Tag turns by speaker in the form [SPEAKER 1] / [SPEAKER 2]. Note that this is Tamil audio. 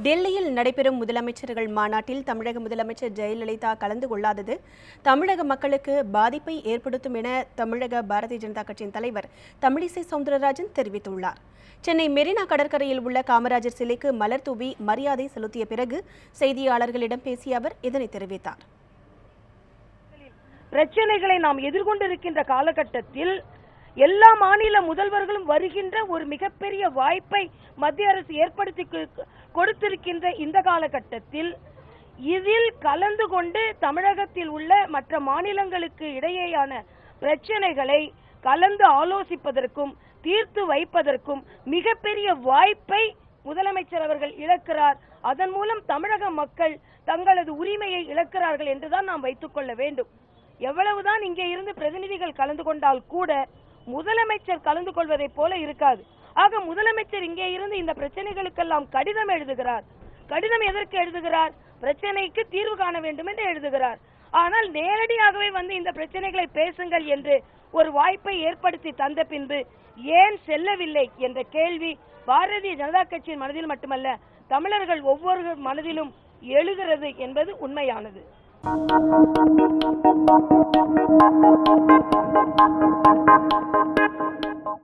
[SPEAKER 1] டெல்லியில் நடைபெறும் முதலமைச்சர்கள் மாநாட்டில் தமிழக முதலமைச்சர் ஜெயலலிதா கலந்து கொள்ளாதது தமிழக மக்களுக்கு பாதிப்பை ஏற்படுத்தும் என தமிழக பாரதிய ஜனதா கட்சியின் தலைவர் தமிழிசை சவுந்தரராஜன் தெரிவித்துள்ளார். சென்னை மெரினா கடற்கரையில் உள்ள காமராஜர் சிலைக்கு மலர் தூவி மரியாதை செலுத்திய பிறகு செய்தியாளர்களிடம் பேசிய அவர் இதனை தெரிவித்தார்.
[SPEAKER 2] பிரச்சனைகளை நாம் எதிர்கொண்டிருக்கின்ற காலகட்டத்தில் எல்லா மாநில முதல்வர்களும் வருகின்ற ஒரு மிகப்பெரிய வாய்ப்பை மத்திய அரசு ஏற்படுத்தி கொடுத்திருக்கின்ற இந்த காலகட்டத்தில் இதில் கலந்து கொண்டு தமிழகத்தில் உள்ள மற்ற மாநிலங்களுக்கு இடையேயான பிரச்சனைகளை கலந்து ஆலோசிப்பதற்கும் தீர்த்து வைப்பதற்கும் மிகப்பெரிய வாய்ப்பை முதலமைச்சர் அவர்கள் இழக்கிறார். அதன் மூலம் தமிழக மக்கள் தங்களது உரிமையை இழக்கிறார்கள் என்றுதான் நாம் வைத்துக் கொள்ள வேண்டும். எவ்வளவுதான் இங்கே இருந்து பிரதிநிதிகள் கலந்து கொண்டால் கூட முதலமைச்சர் கலந்து கொள்வதை போல இருக்காது. ஆக முதலமைச்சர் இங்கே இருந்து இந்த பிரச்சனைகளுக்கெல்லாம் கடிதம் எழுதுகிறார். கடிதம் எதற்கு எழுதுகிறார்? பிரச்சனைக்கு தீர்வு காண வேண்டும் என்று எழுதுகிறார். ஆனால் நேரடியாகவே வந்து இந்த பிரச்சனைகளை பேசுங்கள் என்று ஒரு வாய்ப்பை ஏற்படுத்தி தந்த பின்பு ஏன் செல்லவில்லை என்ற கேள்வி பாரதிய ஜனதா கட்சியின் மனதில் மட்டுமல்ல, தமிழர்கள் ஒவ்வொரு மனதிலும் எழுகிறது என்பது உண்மையானது.